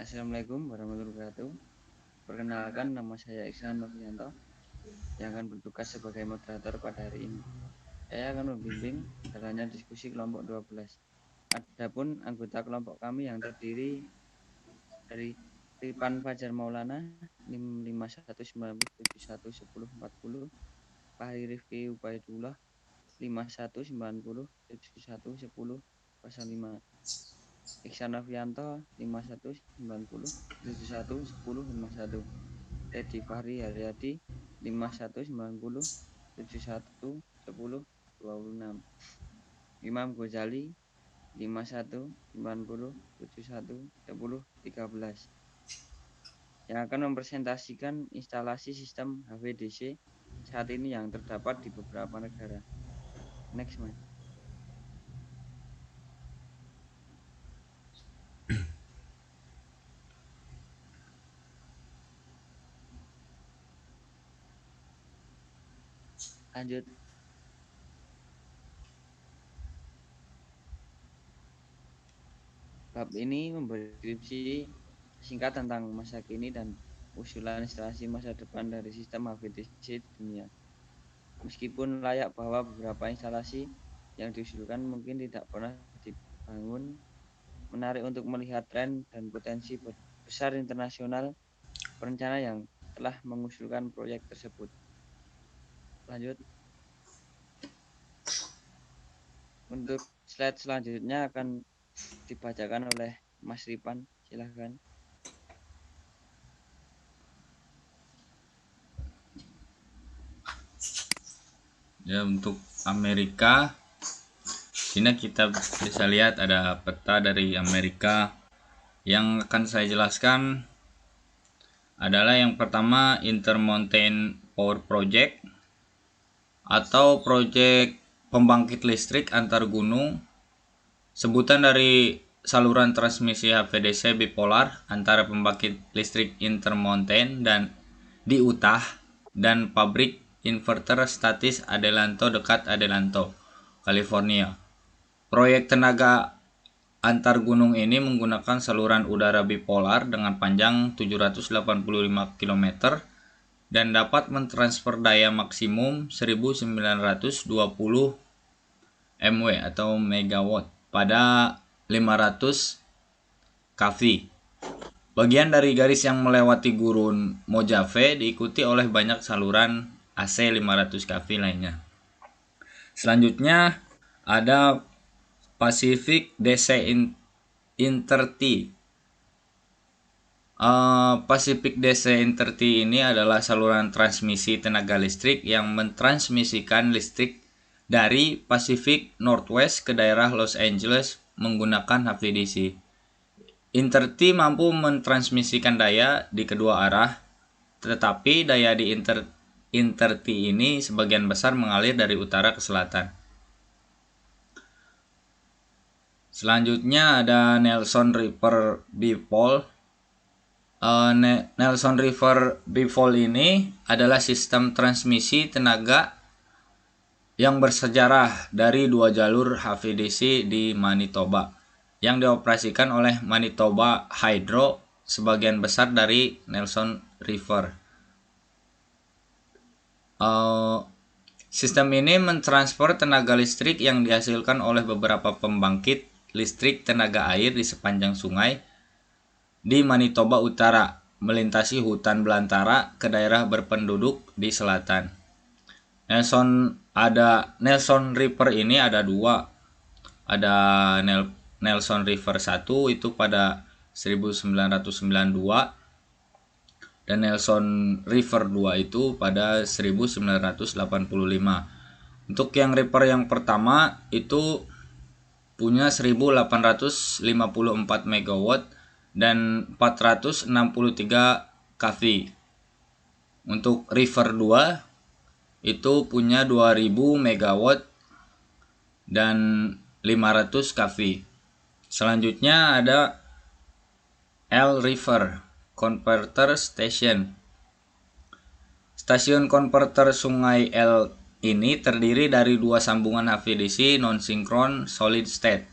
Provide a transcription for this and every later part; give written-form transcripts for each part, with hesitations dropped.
Assalamualaikum warahmatullahi wabarakatuh. Perkenalkan, nama saya Iksan Novianto yang akan bertugas sebagai moderator pada hari ini. Saya akan membimbing jalannya diskusi kelompok 12. Adapun anggota kelompok kami yang terdiri dari Ripan Fajar Maulana, NIM 5190711040, Fahri Rifki Ubaidullah 5190711005, Iksan Novianto 5190711051, Teddy Fahri Haryadi 5190711026, Imam Ghazali 5190711013, yang akan mempresentasikan instalasi sistem HVDC saat ini yang terdapat di beberapa negara. Next, Mas. Lanjut. Bab ini memberi deskripsi singkat tentang masa kini dan usulan instalasi masa depan dari sistem HVDC di dunia. Meskipun layak bahwa beberapa instalasi yang diusulkan mungkin tidak pernah dibangun, menarik untuk melihat tren dan potensi besar internasional perencana yang telah mengusulkan proyek tersebut. Lanjut. Untuk slide selanjutnya akan dibacakan oleh Mas Ripan, silahkan. Ya, untuk Amerika, sini kita bisa lihat ada peta dari Amerika. Yang akan saya jelaskan adalah yang pertama Intermountain Power Project atau proyek pembangkit listrik antar gunung, sebutan dari saluran transmisi HVDC bipolar antara pembangkit listrik Intermountain dan di Utah dan pabrik inverter statis Adelanto dekat Adelanto, California. Proyek tenaga antar gunung ini menggunakan saluran udara bipolar dengan panjang 785 km dan dapat mentransfer daya maksimum 1920 MW atau megawatt pada 500 kV. Bagian dari garis yang melewati gurun Mojave diikuti oleh banyak saluran AC 500 kV lainnya. Selanjutnya ada Pacific DC In30. Pacific DC In30 ini adalah saluran transmisi tenaga listrik yang mentransmisikan listrik dari Pacific Northwest ke daerah Los Angeles menggunakan HVDC. In30 mampu mentransmisikan daya di kedua arah, tetapi daya di In30 ini sebagian besar mengalir dari utara ke selatan. Selanjutnya ada Nelson River Bifall. Nelson River Bifall ini adalah sistem transmisi tenaga yang bersejarah dari dua jalur HVDC di Manitoba yang dioperasikan oleh Manitoba Hydro sebagian besar dari Nelson River. Sistem ini mentransfer tenaga listrik yang dihasilkan oleh beberapa pembangkit listrik tenaga air di sepanjang sungai di Manitoba Utara, melintasi hutan belantara ke daerah berpenduduk di selatan. Nelson River ini ada dua. Ada Nelson River 1 itu pada 1992 dan Nelson River 2 itu pada 1985. Untuk yang river yang pertama itu punya 1854 MW dan 463 kV. Untuk River 2 itu punya 2000 MW dan 500 kV. Selanjutnya ada L River Converter Station. Stasiun konverter Sungai L ini terdiri dari dua sambungan HVDC non-sinkron solid state,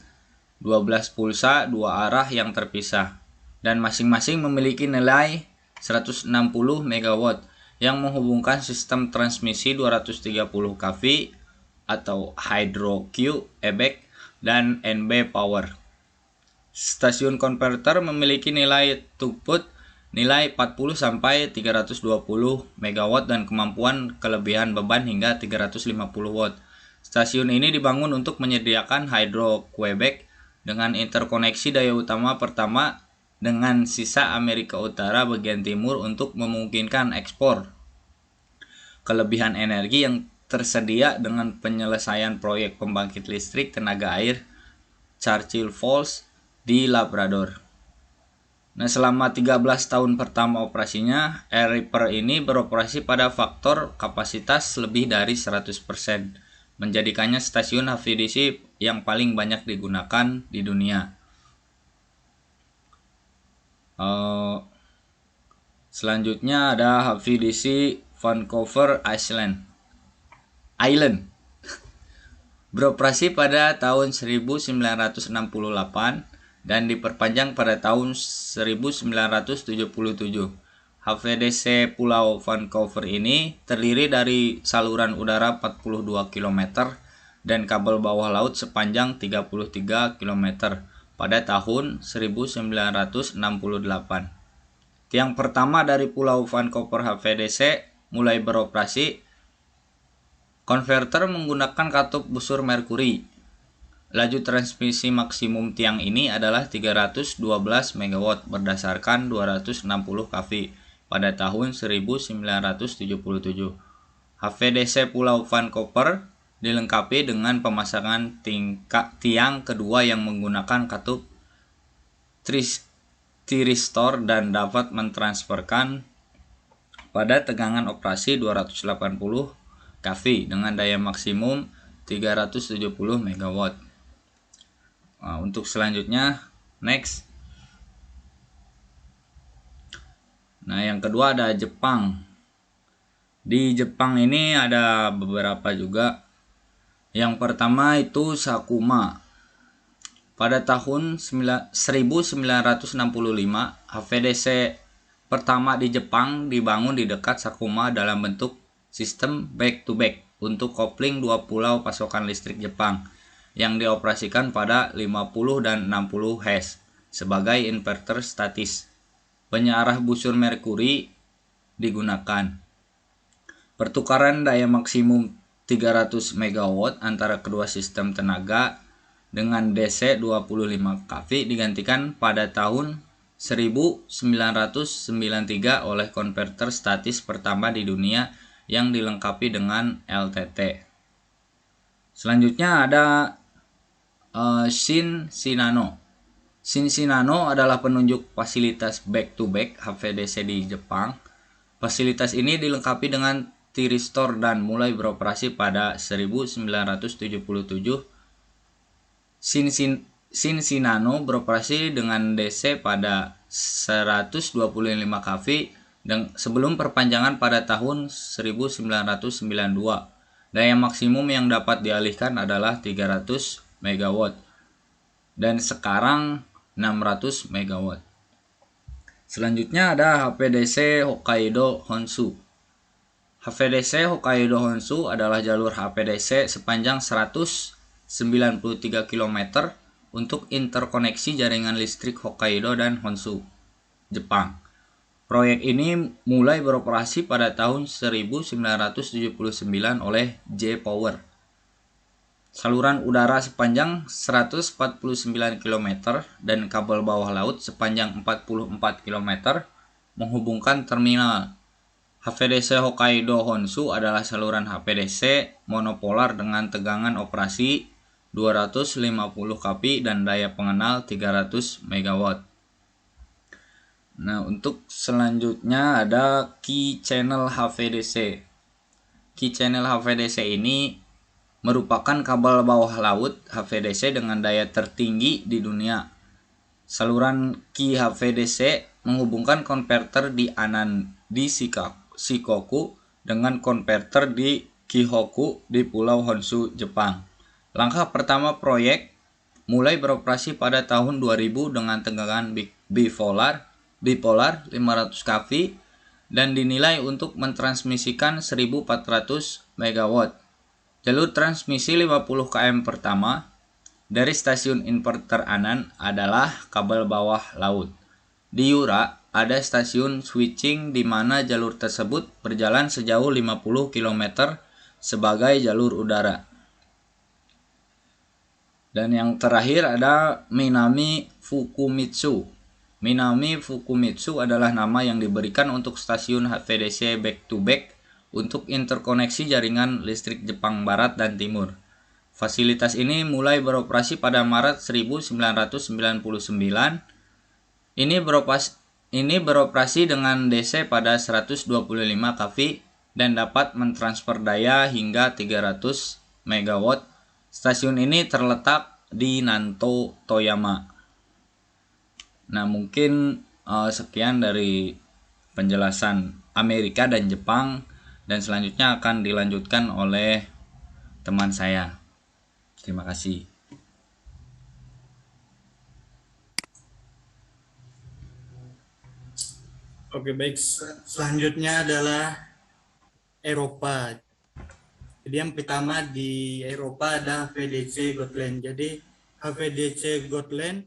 12 pulsa dua arah yang terpisah. dan masing-masing memiliki nilai 160 MW yang menghubungkan sistem transmisi 230 kV atau Hydro Q, EBEC, dan NB Power. Stasiun konverter memiliki nilai throughput nilai 40 sampai 320 MW dan kemampuan kelebihan beban hingga 350 watt. Stasiun ini dibangun untuk menyediakan Hydro Quebec dengan interkoneksi daya utama pertama dengan sisa Amerika Utara bagian timur untuk memungkinkan ekspor kelebihan energi yang tersedia dengan penyelesaian proyek pembangkit listrik tenaga air Churchill Falls di Labrador. Nah, selama 13 tahun pertama operasinya, Air Reaper ini beroperasi pada faktor kapasitas lebih dari 100%, menjadikannya stasiun HVDC yang paling banyak digunakan di dunia. Selanjutnya ada HVDC Vancouver Island. Beroperasi pada tahun 1968 dan diperpanjang pada tahun 1977. HVDC Pulau Vancouver ini terdiri dari saluran udara 42 km dan kabel bawah laut sepanjang 33 km pada tahun 1968. Tiang pertama dari Pulau Vancouver HVDC mulai beroperasi. Konverter menggunakan katup busur merkuri. Laju transmisi maksimum tiang ini adalah 312 MW berdasarkan 260 kV pada tahun 1977. HVDC Pulau Vancouver dilengkapi dengan pemasangan tiang kedua yang menggunakan katup thyristor dan dapat mentransferkan pada tegangan operasi 280 kV dengan daya maksimum 370 MW. Nah, untuk selanjutnya, next. Nah, yang kedua ada Jepang. Di Jepang ini ada beberapa juga. Yang pertama itu Sakuma. Pada tahun 1965, HVDC pertama di Jepang dibangun di dekat Sakuma dalam bentuk sistem back-to-back untuk kopling dua pulau pasokan listrik Jepang yang dioperasikan pada 50 dan 60 Hz sebagai inverter statis. Penyearah busur merkuri digunakan. Pertukaran daya maksimum 300 MW antara kedua sistem tenaga dengan DC 25 kV digantikan pada tahun 1993 oleh konverter statis pertama di dunia yang dilengkapi dengan LTT. Selanjutnya ada Shin-Shinano. Shin-Shinano adalah penunjuk fasilitas back-to-back HVDC di Jepang. Fasilitas ini dilengkapi dengan thyristor dan mulai beroperasi pada 1977. Shin-Shinano beroperasi dengan DC pada 125 kV dan sebelum perpanjangan pada tahun 1992. Daya maksimum yang dapat dialihkan adalah 300 MW dan sekarang 600 MW. Selanjutnya ada HVDC Hokkaido Honshu. HVDC Hokkaido Honshu adalah jalur HVDC sepanjang 193 km untuk interkoneksi jaringan listrik Hokkaido dan Honshu, Jepang. Proyek ini mulai beroperasi pada tahun 1979 oleh J-Power. Saluran udara sepanjang 149 km dan kabel bawah laut sepanjang 44 km menghubungkan terminal. HVDC Hokkaido Honshu adalah saluran HVDC monopolar dengan tegangan operasi 250 kV dan daya pengenal 300 MW. Nah, untuk selanjutnya ada Key Channel HVDC. Key Channel HVDC ini merupakan kabel bawah laut HVDC dengan daya tertinggi di dunia. Saluran Key HVDC menghubungkan konverter di Shikoku dengan konverter di Kihoku di Pulau Honshu, Jepang. Langkah pertama proyek mulai beroperasi pada tahun 2000 dengan tegangan bipolar 500 kV dan dinilai untuk mentransmisikan 1400 MW. Jalur transmisi 50 km pertama dari stasiun inverter Anan adalah kabel bawah laut. Di Yura, ada stasiun switching di mana jalur tersebut berjalan sejauh 50 km sebagai jalur udara. Dan yang terakhir ada Minami Fukumitsu. Minami Fukumitsu adalah nama yang diberikan untuk stasiun HVDC back-to-back untuk interkoneksi jaringan listrik Jepang Barat dan Timur. Fasilitas ini mulai beroperasi pada Maret 1999. Ini beroperasi dengan DC pada 125 kV dan dapat mentransfer daya hingga 300 MW. Stasiun ini terletak di Nanto, Toyama. Nah, mungkin sekian dari penjelasan Amerika dan Jepang, dan selanjutnya akan dilanjutkan oleh teman saya. Terima kasih. Oke, baik. Selanjutnya adalah Eropa. Jadi yang pertama di Eropa ada HVDC Gotland. Jadi HVDC Gotland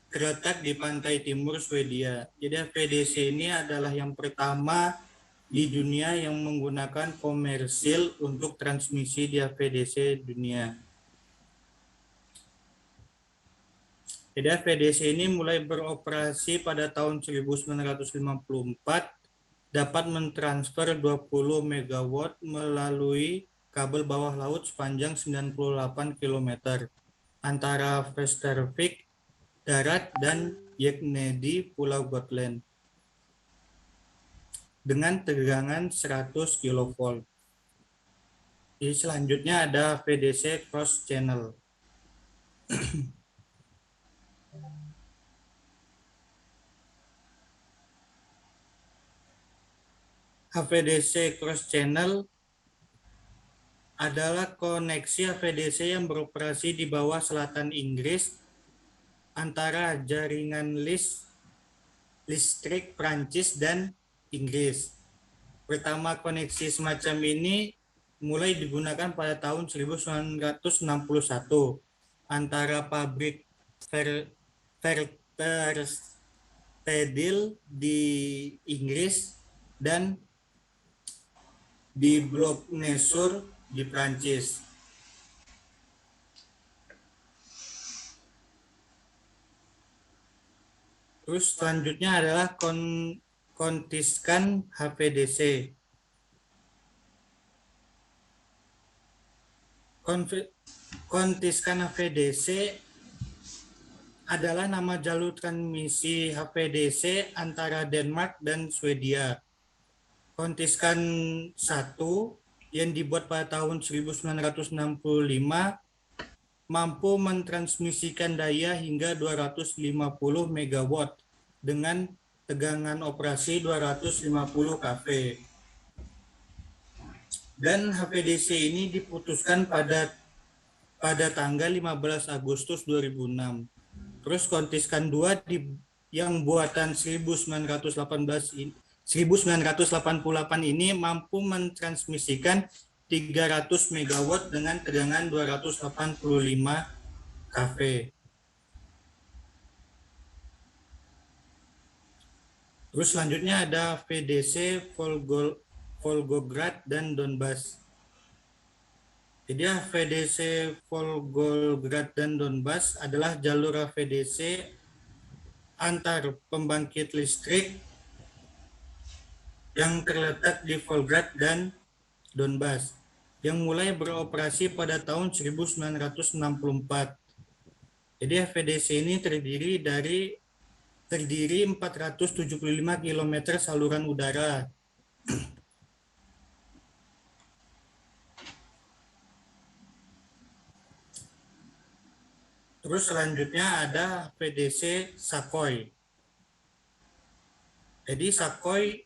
terletak di pantai timur Swedia. Jadi HVDC ini adalah yang pertama di dunia yang menggunakan komersil untuk transmisi di HVDC dunia. Jadi HVDC ini mulai beroperasi pada tahun 1954, dapat mentransfer 20 MW melalui kabel bawah laut sepanjang 98 km antara Västervik darat dan Yekne di Pulau Gotland dengan tegangan 100 kV. Jadi selanjutnya ada VDC Cross Channel. HVDC Cross Channel adalah koneksi HVDC yang beroperasi di bawah selatan Inggris antara jaringan listrik Prancis dan Inggris. Pertama koneksi semacam ini mulai digunakan pada tahun 1961 antara pabrik Verterstedil di Inggris dan di Bloc-Nesur di Prancis. Terus selanjutnya adalah kontiskan HVDC. Kontiskan HVDC adalah nama jalur transmisi HVDC antara Denmark dan Swedia. Kontiskan 1 yang dibuat pada tahun 1965 mampu mentransmisikan daya hingga 250 MW dengan tegangan operasi 250 kV. Dan HVDC ini diputuskan pada tanggal 15 Agustus 2006. Terus kontiskan 2 yang buatan 1988 ini mampu mentransmisikan 300 MW dengan tegangan 285 kV. Terus selanjutnya ada VDC Volgograd dan Donbas. Jadi VDC Volgograd dan Donbas adalah jalur VDC antar pembangkit listrik yang terletak di Volgograd dan Donbas yang mulai beroperasi pada tahun 1964. Jadi VDC ini terdiri 475 km saluran udara. Terus selanjutnya ada VDC Sukhoi. Jadi Sukhoi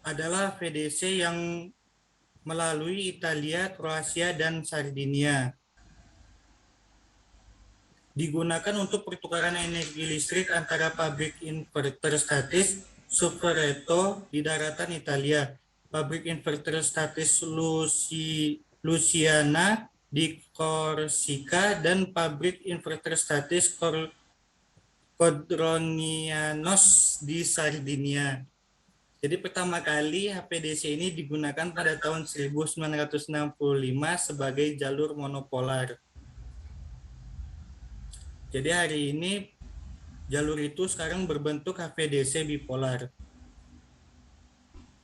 adalah VDC yang melalui Italia, Kroasia, dan Sardinia. digunakan untuk pertukaran energi listrik antara pabrik inverter statis Superetto di daratan Italia, pabrik inverter statis Luciana di Korsika, dan pabrik inverter statis Codronianos di Sardinia. Jadi pertama kali HVDC ini digunakan pada tahun 1965 sebagai jalur monopolar. Jadi hari ini jalur itu sekarang berbentuk HVDC bipolar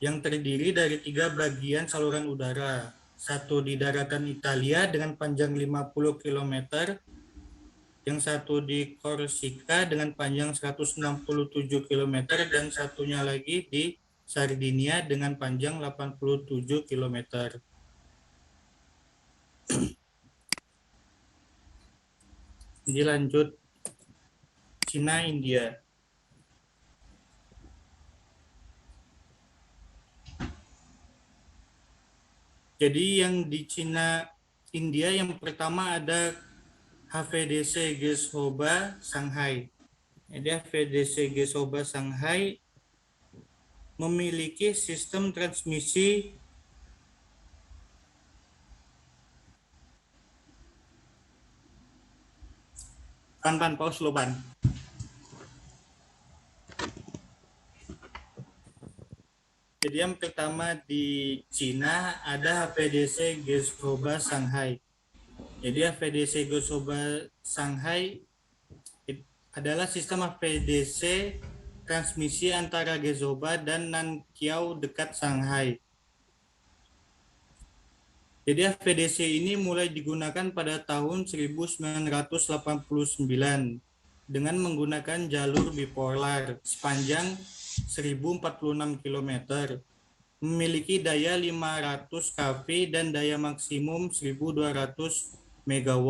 yang terdiri dari 3 bagian saluran udara. Satu di daratan Italia dengan panjang 50 km, yang satu di Korsika dengan panjang 167 km, dan satunya lagi di Sardinia dengan panjang 87 km. Jadi lanjut Cina, India. Jadi yang di Cina, India yang pertama ada HVDC Geshoba Shanghai. Jadi HVDC Geshoba Shanghai memiliki sistem transmisi pause Loban. Jadi yang pertama di Cina ada HVDC Geshoba Shanghai. Jadi HVDC Geshoba Shanghai adalah sistem HVDC transmisi antara Geshoba dan Nankiao dekat Shanghai. Jadi HVDC ini mulai digunakan pada tahun 1989 dengan menggunakan jalur bipolar sepanjang 1046 km, memiliki daya 500 kV dan daya maksimum 1200 MW.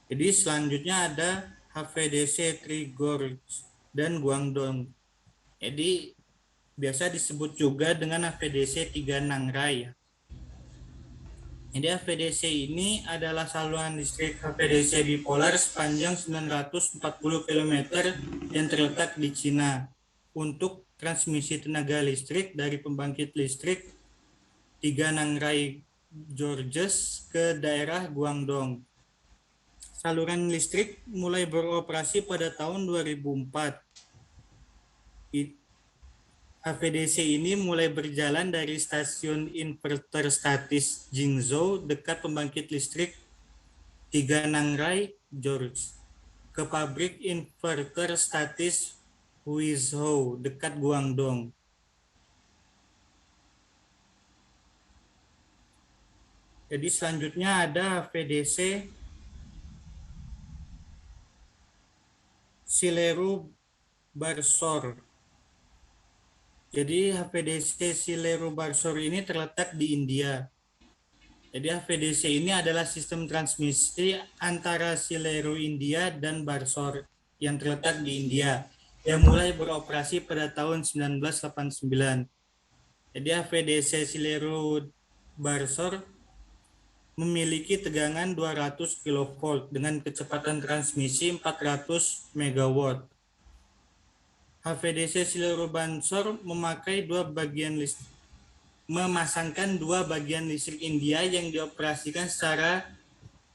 Jadi selanjutnya ada HVDC Trigorsk dan Guangdong. Jadi biasa disebut juga dengan HVDC 3 Nangrai. Jadi HVDC ini adalah saluran listrik HVDC bipolar sepanjang 940 km yang terletak di Cina untuk transmisi tenaga listrik dari pembangkit listrik 3 Nangrai Georges ke daerah Guangdong. Saluran listrik mulai beroperasi pada tahun 2004. HVDC ini mulai berjalan dari stasiun inverter statis Jingzhou dekat pembangkit listrik 3 Nangrai Georges ke pabrik inverter statis Huizhou dekat Guangdong. Jadi selanjutnya ada HVDC Sileru Barsor. Jadi HVDC Sileru Barsor ini terletak di India. Jadi HVDC ini adalah sistem transmisi antara Sileru India dan Barsor yang terletak di India yang mulai beroperasi pada tahun 1989. Jadi HVDC Sileru Barsor memiliki tegangan 200 kV dengan kecepatan transmisi 400 MW. HVDC Sileru Barsor memasangkan dua bagian listrik India yang dioperasikan secara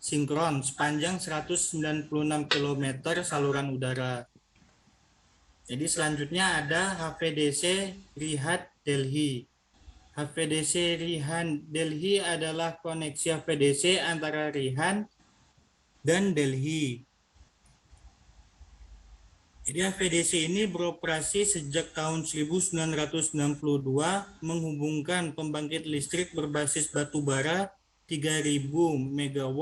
sinkron sepanjang 196 km saluran udara. Jadi selanjutnya ada HVDC Rihad Delhi. HVDC Rihan Delhi adalah koneksi HVDC antara Rihan dan Delhi. Jadi HVDC ini beroperasi sejak tahun 1992 menghubungkan pembangkit listrik berbasis batu bara 3000 MW,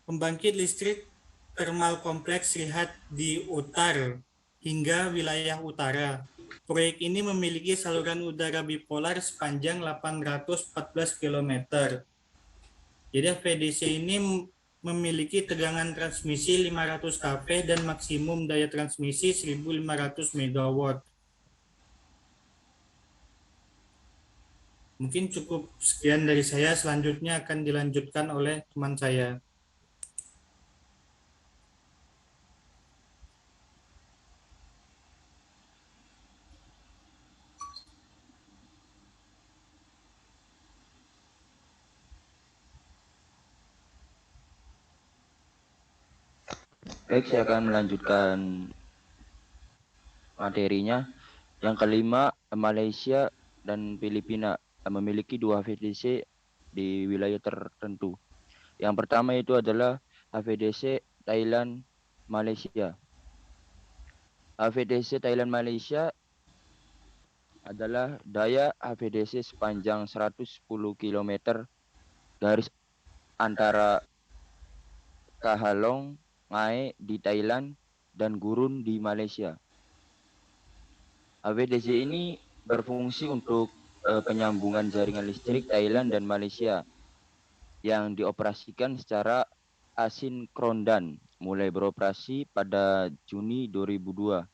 pembangkit listrik termal kompleks Rihad di Uttar hingga wilayah utara. Proyek ini memiliki saluran udara bipolar sepanjang 814 km. Jadi HVDC ini memiliki tegangan transmisi 500 kV dan maksimum daya transmisi 1500 MW. Mungkin cukup sekian dari saya, selanjutnya akan dilanjutkan oleh teman saya. Baik, saya akan melanjutkan materinya. Yang kelima, Malaysia dan Filipina memiliki 2 HVDC di wilayah tertentu. Yang pertama itu adalah HVDC Thailand Malaysia. HVDC Thailand Malaysia adalah daya HVDC sepanjang 110 km garis antara Kahalong, Ngae di Thailand dan Gurun di Malaysia. HVDC ini berfungsi untuk penyambungan jaringan listrik Thailand dan Malaysia yang dioperasikan secara asinkron mulai beroperasi pada Juni 2002.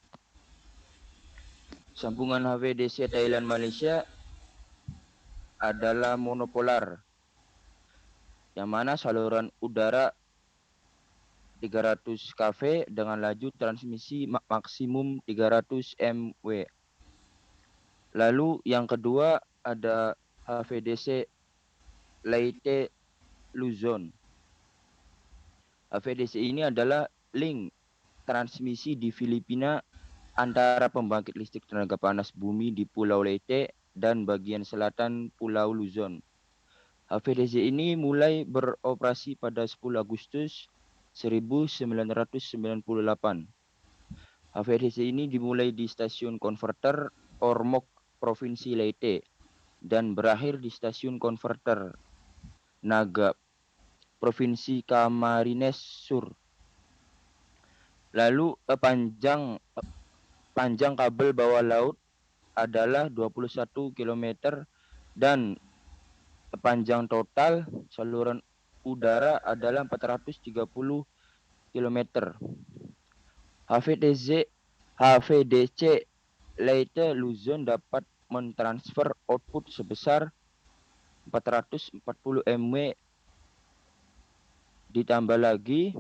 Sambungan HVDC Thailand Malaysia adalah monopolar, yang mana saluran udara 300 kV dengan laju transmisi maksimum 300 mW. Lalu yang kedua ada HVDC Leyte Luzon. HVDC ini adalah link transmisi di Filipina antara pembangkit listrik tenaga panas bumi di Pulau Leyte dan bagian selatan Pulau Luzon. HVDC ini mulai beroperasi pada 10 Agustus 1998. HVDC ini dimulai di stasiun konverter Ormoc, Provinsi Leyte, dan berakhir di stasiun konverter Naga, Provinsi Camarines Sur. Lalu panjang kabel bawah laut adalah 21 km dan panjang total saluran udara adalah 430 km. HVDC Leyte Luzon dapat mentransfer output sebesar 440 mW, ditambah lagi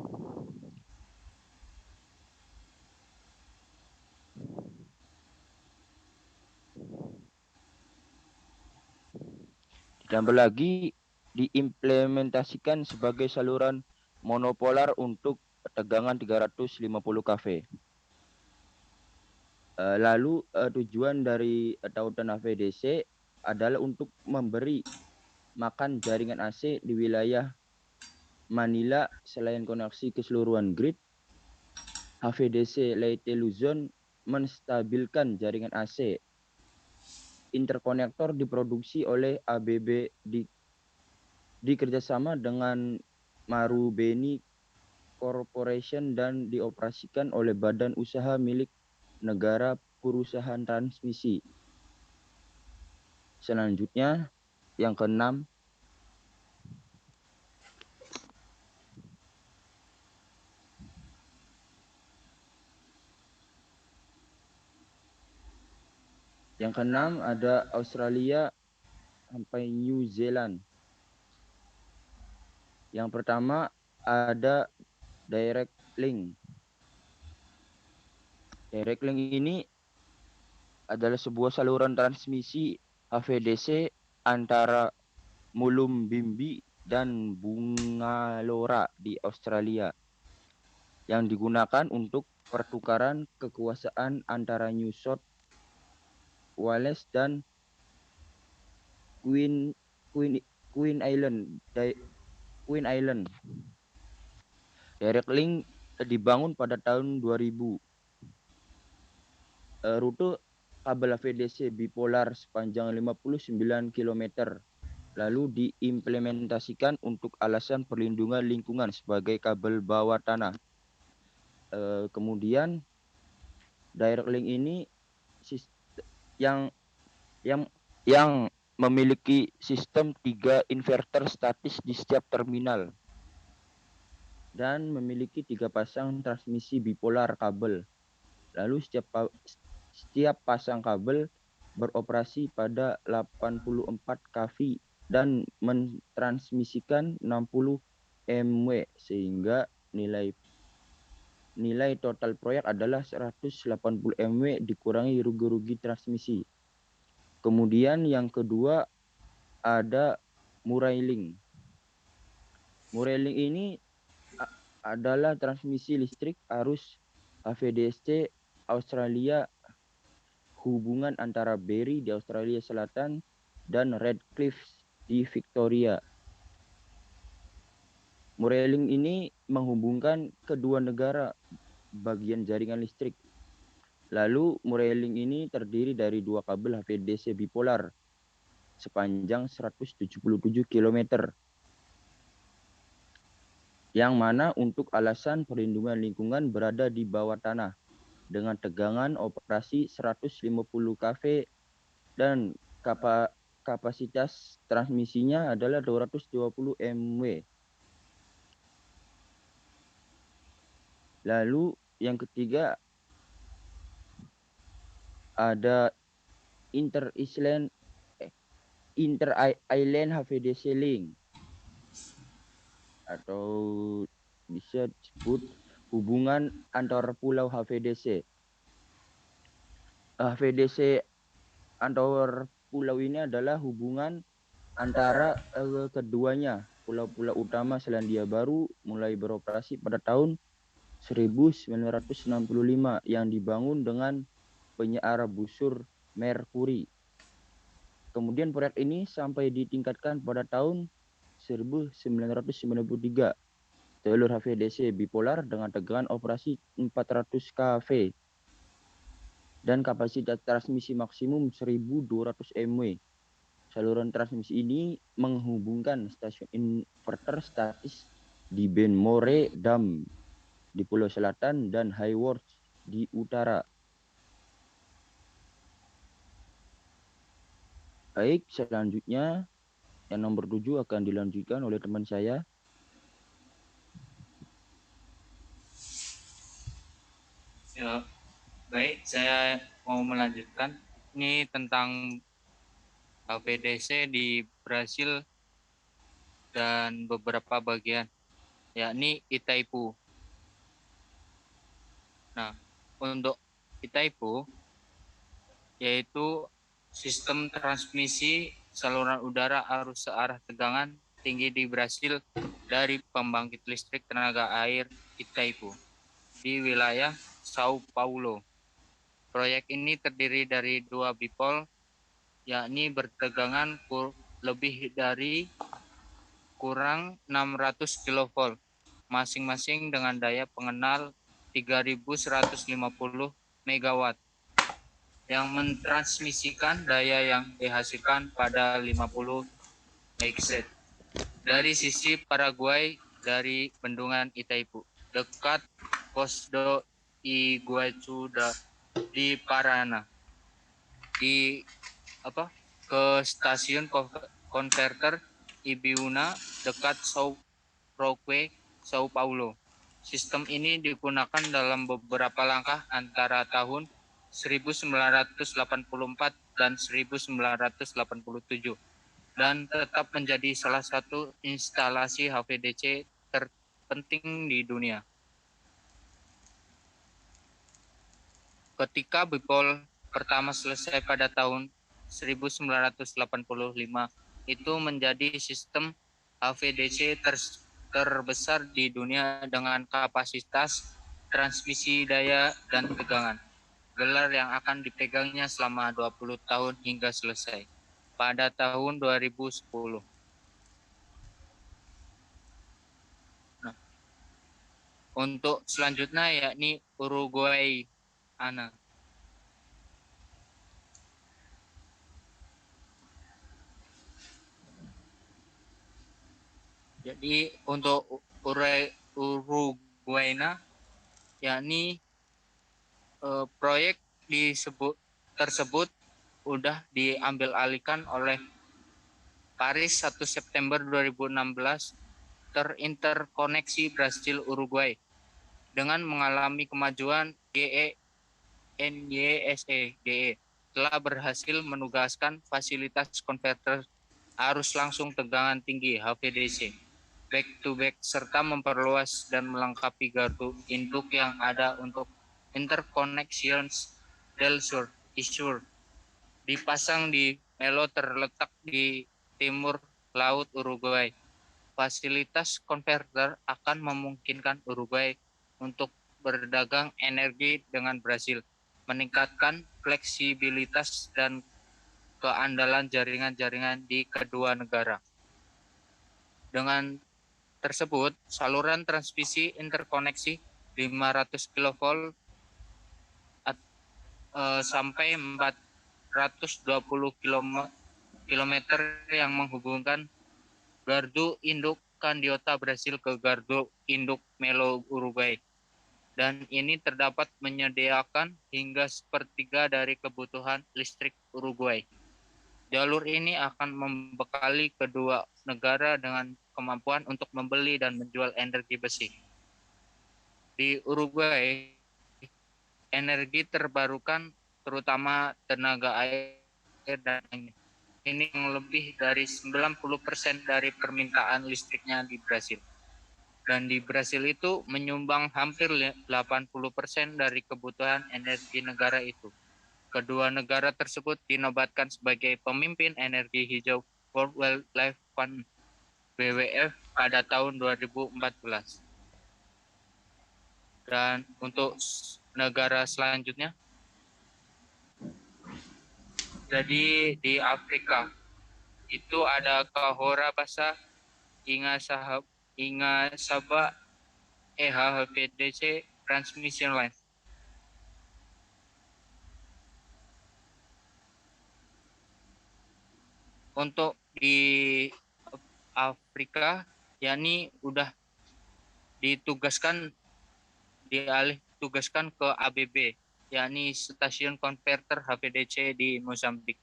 diimplementasikan sebagai saluran monopolar untuk tegangan 350 kV. Lalu tujuan dari tautan HVDC adalah untuk memberi makan jaringan AC di wilayah Manila. Selain koneksi keseluruhan grid, HVDC Leyte Luzon menstabilkan jaringan AC. Interkonektor diproduksi oleh ABB di kerjasama dengan Marubeni Corporation dan dioperasikan oleh badan usaha milik negara perusahaan transmisi. Selanjutnya, yang keenam, ada Australia sampai New Zealand. Yang pertama ada Direct Link. Direct Link ini adalah sebuah saluran transmisi HVDC antara Mullumbimby dan Bungalora di Australia yang digunakan untuk pertukaran kekuasaan antara New South Wales dan Queen Island. Direct Link dibangun pada tahun 2000. Rute kabel HVDC bipolar sepanjang 59 km lalu diimplementasikan untuk alasan perlindungan lingkungan sebagai kabel bawah tanah. Kemudian Direct Link ini yang memiliki sistem 3 inverter statis di setiap terminal dan memiliki 3 pasang transmisi bipolar kabel. Lalu setiap pasang kabel beroperasi pada 84 kV dan mentransmisikan 60 MW sehingga nilai total proyek adalah 180 MW dikurangi rugi-rugi transmisi. Kemudian yang kedua ada Murai Link. Murai Link ini adalah transmisi listrik arus HVDC Australia, hubungan antara Berry di Australia Selatan dan Redcliffe di Victoria. Murai Link ini menghubungkan kedua negara bagian jaringan listrik. Lalu Murai Link ini terdiri dari dua kabel HVDC bipolar sepanjang 177 km. Yang mana untuk alasan perlindungan lingkungan berada di bawah tanah dengan tegangan operasi 150 kV dan kapasitas transmisinya adalah 220 MW. Lalu yang ketiga ada Inter-Island HVDC Link atau bisa disebut hubungan antar pulau HVDC. HVDC antar pulau ini adalah hubungan antara keduanya. Pulau-pulau utama Selandia Baru mulai beroperasi pada tahun 1965 yang dibangun dengan penyiar busur Merkuri. Kemudian proyek ini sampai ditingkatkan pada tahun 1993. Telur HVDC bipolar dengan tegangan operasi 400 kV dan kapasitas transmisi maksimum 1200 MW. Saluran transmisi ini menghubungkan stasiun inverter statis di Benmore Dam di Pulau Selatan dan Haworth di utara. Baik, selanjutnya yang nomor 7 akan dilanjutkan oleh teman saya. Ya, baik, saya mau melanjutkan. Ini tentang HVDC di Brasil dan beberapa bagian, yakni Itaipu. Nah, untuk Itaipu, yaitu sistem transmisi saluran udara arus searah tegangan tinggi di Brasil dari pembangkit listrik tenaga air Itaipu di wilayah Sao Paulo. Proyek ini terdiri dari dua bipol, yakni bertegangan lebih dari kurang 600 kV, masing-masing dengan daya pengenal 3.150 MW, yang mentransmisikan daya yang dihasilkan pada 50 MHz. Dari sisi Paraguay dari bendungan Itaipu, dekat Foz do Iguaçu di Paraná, ke stasiun konverter Ibiúna dekat São Roque, Sao Paulo. Sistem ini digunakan dalam beberapa langkah antara tahun 1984 dan 1987 dan tetap menjadi salah satu instalasi HVDC terpenting di dunia. Ketika bipol pertama selesai pada tahun 1985, itu menjadi sistem HVDC terbesar di dunia dengan kapasitas transmisi daya dan tegangan. Gelar yang akan dipegangnya selama 20 tahun hingga selesai pada tahun 2010. Nah, untuk selanjutnya yakni Uruguay Ana. Jadi untuk Uruguayna, yakni proyek tersebut sudah diambil alihkan oleh Paris 1 September 2016 terinterkoneksi Brasil Uruguay dengan mengalami kemajuan GE telah berhasil menugaskan fasilitas konverter arus langsung tegangan tinggi HVDC back-to-back serta memperluas dan melengkapi gardu induk yang ada untuk interconnections del Sur Isur dipasang di Melo terletak di timur laut Uruguay. Fasilitas konverter akan memungkinkan Uruguay untuk berdagang energi dengan Brasil, meningkatkan fleksibilitas dan keandalan jaringan-jaringan di kedua negara. Dengan tersebut, saluran transmisi interkoneksi 500 kV sampai 420 km yang menghubungkan gardu induk Candiota Brasil ke gardu induk Melo Uruguay. Dan ini terdapat menyediakan hingga sepertiga dari kebutuhan listrik Uruguay. Jalur ini akan membekali kedua negara dengan kemampuan untuk membeli dan menjual energi besi. Di Uruguay, energi terbarukan terutama tenaga air dan angin. Ini yang lebih dari 90% dari permintaan listriknya di Brasil. Dan di Brasil itu menyumbang hampir 80% dari kebutuhan energi negara itu. Kedua negara tersebut dinobatkan sebagai pemimpin energi hijau World Wildlife Fund WWF pada tahun 2014. Dan untuk negara selanjutnya, jadi di Afrika itu ada Cahora Bassa, Inga Saba, EHVDC Transmission Line. Untuk di Afrika, yakni udah dialih tugaskan ke ABB, yakni stasiun konverter HVDC di Mozambik.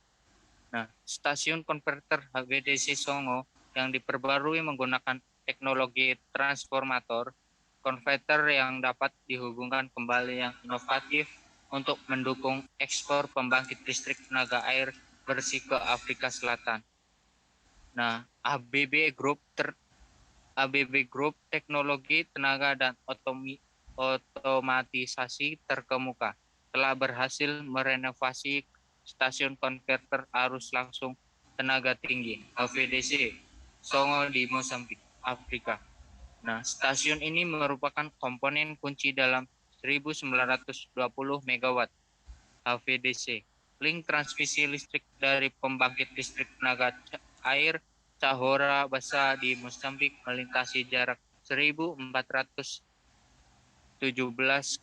Nah, stasiun konverter HVDC Songo yang diperbarui menggunakan teknologi transformator konverter yang dapat dihubungkan kembali yang inovatif untuk mendukung ekspor pembangkit listrik tenaga air bersih ke Afrika Selatan. Nah, ABB Group Teknologi Tenaga dan Otomatisasi Terkemuka telah berhasil merenovasi stasiun konverter arus langsung tenaga tinggi HVDC Songo di Mozambik, Afrika. Nah, stasiun ini merupakan komponen kunci dalam 1920 MW HVDC, link transmisi listrik dari pembangkit listrik tenaga air Cahora Bassa di Mozambik melintasi jarak 1.417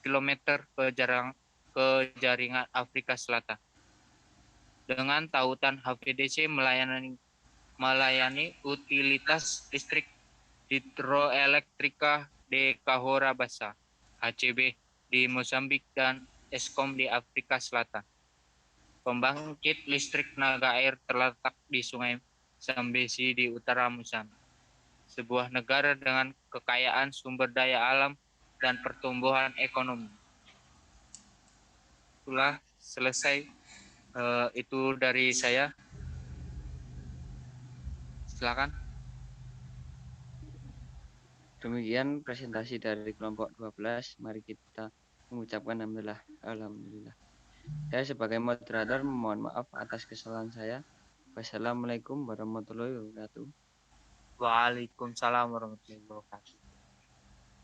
km ke jaringan Afrika Selatan. Dengan tautan HVDC melayani utilitas listrik Hidroelektrika de Cahora Bassa, HCB di Mozambik dan Eskom di Afrika Selatan. Pembangkit listrik tenaga air terletak di Sungai Zambezi di utara Mozambik, sebuah negara dengan kekayaan sumber daya alam dan pertumbuhan ekonomi. Itulah selesai itu dari saya. Silakan. Demikian presentasi dari kelompok 12. Mari kita mengucapkan alhamdulillah. Alhamdulillah. Saya sebagai moderator mohon maaf atas kesalahan saya. Wassalamualaikum warahmatullahi wabarakatuh. Waalaikumsalam warahmatullahi wabarakatuh.